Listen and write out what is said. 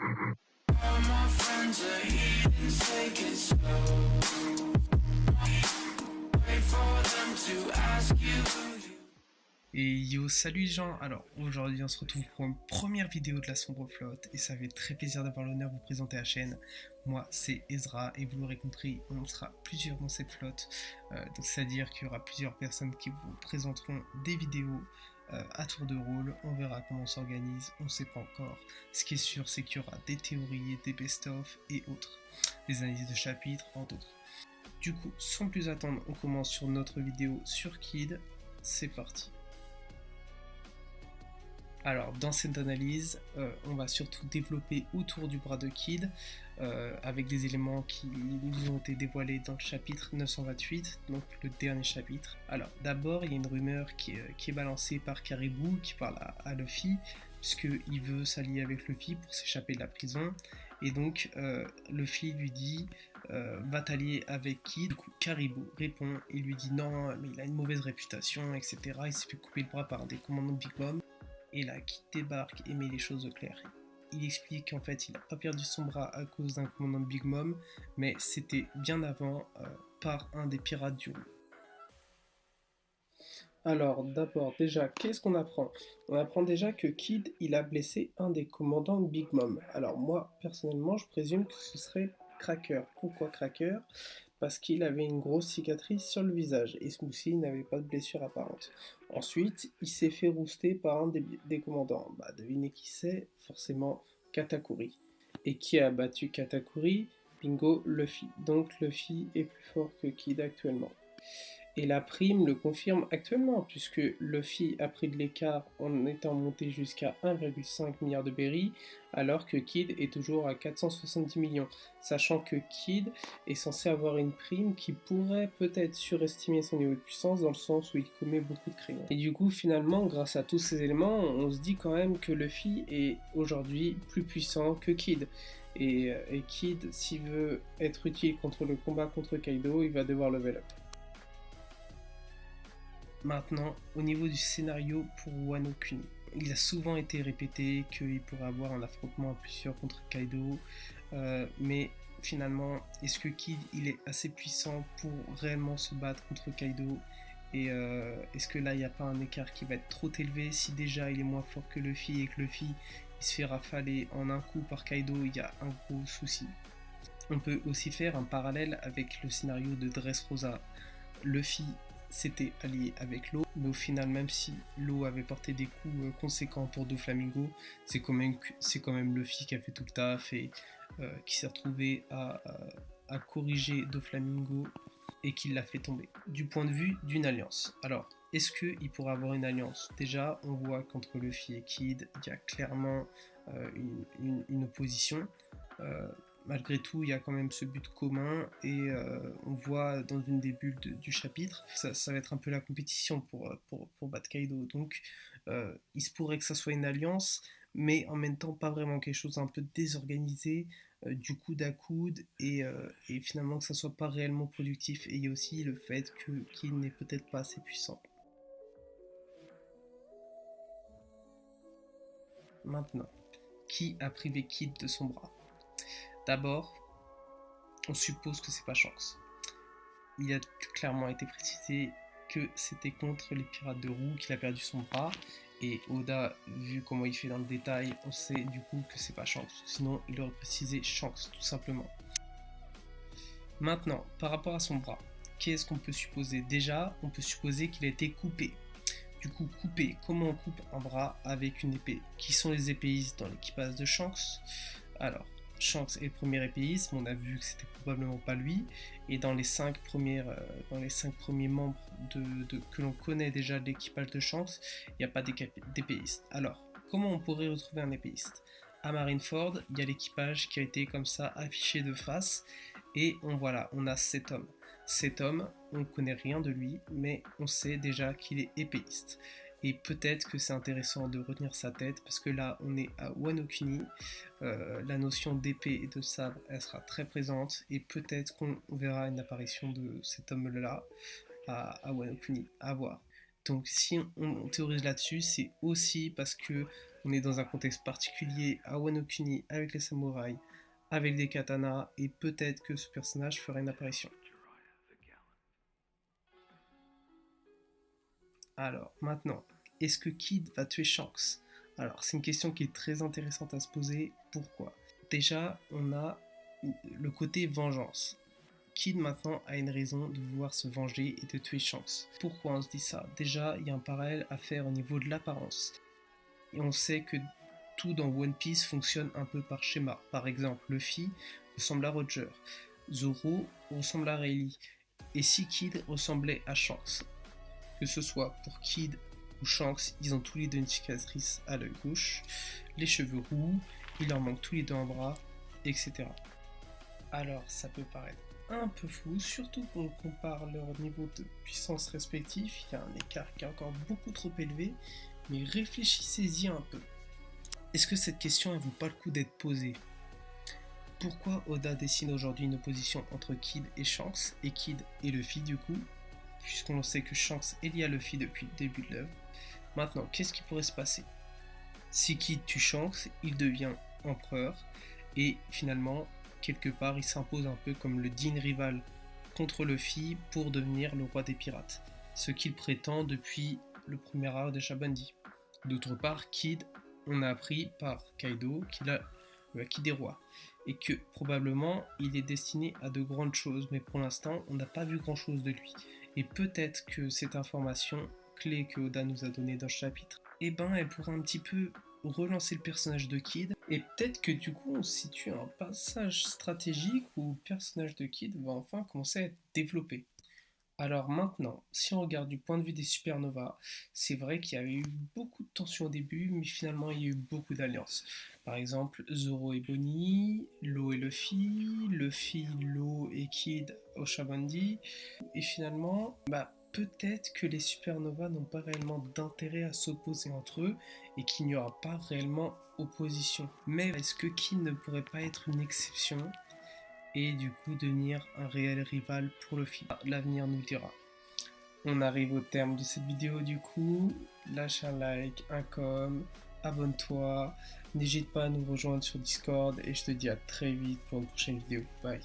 All my friends are heathens, take it slow. Wait for them to ask you who you. Et yo, salut les gens. Alors aujourd'hui on se retrouve pour une première vidéo de la Sombre Flotte et ça fait très plaisir d'avoir l'honneur de vous présenter la chaîne. Moi c'est Ezra et vous l'aurez compris, on sera plusieurs dans cette flotte, donc c'est-à-dire qu'il y aura plusieurs personnes qui vous présenteront des vidéos à tour de rôle. On verra comment on s'organise, on ne sait pas encore. Ce qui est sûr, c'est qu'il y aura des théories, des best-of et autres, des analyses de chapitres entre autres. Du coup, sans plus attendre, on commence sur notre vidéo sur Kid. C'est parti. Alors dans cette analyse, on va surtout développer autour du bras de Kid, avec des éléments qui nous ont été dévoilés dans le chapitre 928, donc le dernier chapitre. Alors d'abord, il y a une rumeur qui est balancée par Caribou, qui parle à Luffy, puisqu'il veut s'allier avec Luffy pour s'échapper de la prison, et donc Luffy lui dit va t'allier avec Kid. Du coup Caribou répond, il lui dit non, mais il a une mauvaise réputation, etc. Il s'est fait couper le bras par un des commandants de Big Mom. Et là, Kid débarque et met les choses au clair. Il explique qu'en fait, il n'a pas perdu son bras à cause d'un commandant de Big Mom, mais c'était bien avant par un des pirates du Roux. Alors, d'abord, déjà, qu'est-ce qu'on apprend? On apprend déjà que Kid, il a blessé un des commandants de Big Mom. Alors moi, personnellement, je présume que ce serait Cracker. Pourquoi Cracker? Parce qu'il avait une grosse cicatrice sur le visage et Smoothie n'avait pas de blessure apparente. Ensuite, il s'est fait rouster par un des commandants. Bah, devinez qui c'est? Forcément Katakuri. Et qui a battu Katakuri? Bingo, Luffy. Donc Luffy est plus fort que Kid actuellement. Et la prime le confirme actuellement, puisque Luffy a pris de l'écart en étant monté jusqu'à 1,5 milliard de berries, alors que Kid est toujours à 470 millions, sachant que Kid est censé avoir une prime qui pourrait peut-être surestimer son niveau de puissance dans le sens où il commet beaucoup de crimes. Et du coup, finalement, grâce à tous ces éléments, on se dit quand même que Luffy est aujourd'hui plus puissant que Kid. Et Kid, s'il veut être utile contre le combat contre Kaido, il va devoir level up. Maintenant, au niveau du scénario pour Wano Kuni, il a souvent été répété qu'il pourrait avoir un affrontement à plusieurs contre Kaido, mais finalement, est-ce que Kid il est assez puissant pour réellement se battre contre Kaido? Et est-ce que là il n'y a pas un écart qui va être trop élevé? Si déjà il est moins fort que Luffy et que Luffy il se fait rafaler en un coup par Kaido, il y a un gros souci. On peut aussi faire un parallèle avec le scénario de Dressrosa. Luffy s'était allié avec l'eau, mais au final, même si l'eau avait porté des coups conséquents pour Doflamingo, c'est quand même Luffy qui a fait tout le taf et qui s'est retrouvé à corriger Doflamingo et qui l'a fait tomber. Du point de vue d'une alliance. Alors, est-ce qu'il pourrait avoir une alliance? Déjà, on voit qu'entre Luffy et Kid, il y a clairement une opposition. Malgré tout, il y a quand même ce but commun et on voit dans une des bulles du chapitre, ça va être un peu la compétition pour battre Kaido. Donc, il se pourrait que ça soit une alliance, mais en même temps pas vraiment quelque chose un peu désorganisé, du coude à coude et finalement que ça soit pas réellement productif. Et il y a aussi le fait qu'il n'est peut-être pas assez puissant. Maintenant, qui a privé Kid de son bras? D'abord, on suppose que c'est pas Shanks. Il a clairement été précisé que c'était contre les pirates de Roux qu'il a perdu son bras. Et Oda, vu comment il fait dans le détail, on sait du coup que c'est pas Shanks. Sinon, il aurait précisé Shanks, tout simplement. Maintenant, par rapport à son bras, qu'est-ce qu'on peut supposer? Déjà, on peut supposer qu'il a été coupé. Du coup, coupé, comment on coupe un bras avec une épée? Qui sont les épéistes dans l'équipage de Shanks? Alors, Shanks est le premier épéiste, mais on a vu que c'était probablement pas lui. Et dans les 5 premiers membres que l'on connaît déjà de l'équipage de Shanks, il n'y a pas d'épéiste. Alors, comment on pourrait retrouver un épéiste? À Marineford, il y a l'équipage qui a été comme ça affiché de face, et on a cet homme. Cet homme, on ne connaît rien de lui, mais on sait déjà qu'il est épéiste. Et peut-être que c'est intéressant de retenir sa tête, parce que là, on est à Wano Kuni. La notion d'épée et de sabre, elle sera très présente, et peut-être qu'on verra une apparition de cet homme-là à Wano Kuni, à voir. Donc si on théorise là-dessus, c'est aussi parce que on est dans un contexte particulier à Wano Kuni avec les samouraïs, avec des katanas, et peut-être que ce personnage ferait une apparition. Alors maintenant, est-ce que Kid va tuer Shanks? Alors c'est une question qui est très intéressante à se poser. Pourquoi? Déjà, on a le côté vengeance. Kid maintenant a une raison de vouloir se venger et de tuer Shanks. Pourquoi on se dit ça? Déjà, il y a un parallèle à faire au niveau de l'apparence. Et on sait que tout dans One Piece fonctionne un peu par schéma. Par exemple, Luffy ressemble à Roger, Zoro ressemble à Rayleigh, et si Kid ressemblait à Shanks, que ce soit pour Kid ou Shanks, ils ont tous les deux une cicatrice à l'œil gauche, les cheveux roux, il leur manque tous les deux un bras, etc. Alors ça peut paraître un peu fou, surtout quand on compare leur niveau de puissance respectif, il y a un écart qui est encore beaucoup trop élevé, mais réfléchissez-y un peu. Est-ce que cette question elle vaut pas le coup d'être posée? Pourquoi Oda dessine aujourd'hui une opposition entre Kid et Shanks, et Kid et Luffy du coup, puisqu'on sait que Shanks est lié à Luffy depuis le début de l'œuvre. Maintenant, qu'est-ce qui pourrait se passer? Si Kid tue Shanks, il devient empereur, et finalement, quelque part, il s'impose un peu comme le digne rival contre Luffy pour devenir le roi des pirates, ce qu'il prétend depuis le premier arc de Shabandi. D'autre part, Kid, on a appris par Kaido qu'il a le Haki des rois, et que probablement il est destiné à de grandes choses, mais pour l'instant on n'a pas vu grand chose de lui. Et peut-être que cette information clé que Oda nous a donnée dans ce chapitre, eh ben elle pourrait un petit peu relancer le personnage de Kid, et peut-être que du coup on situe un passage stratégique où le personnage de Kid va enfin commencer à être développé. Alors maintenant, si on regarde du point de vue des supernovas, c'est vrai qu'il y avait eu beaucoup de tensions au début, mais finalement il y a eu beaucoup d'alliances. Par exemple, Zoro et Bonnie, Law et Luffy, Luffy, Law et Kid au Shabandi. Et finalement, peut-être que les supernovas n'ont pas réellement d'intérêt à s'opposer entre eux et qu'il n'y aura pas réellement opposition. Mais est-ce que Kid ne pourrait pas être une exception et du coup devenir un réel rival pour Luffy? L'avenir nous le dira. On arrive au terme de cette vidéo du coup. Lâche un like, un com, abonne-toi, n'hésite pas à nous rejoindre sur Discord et je te dis à très vite pour une prochaine vidéo. Bye.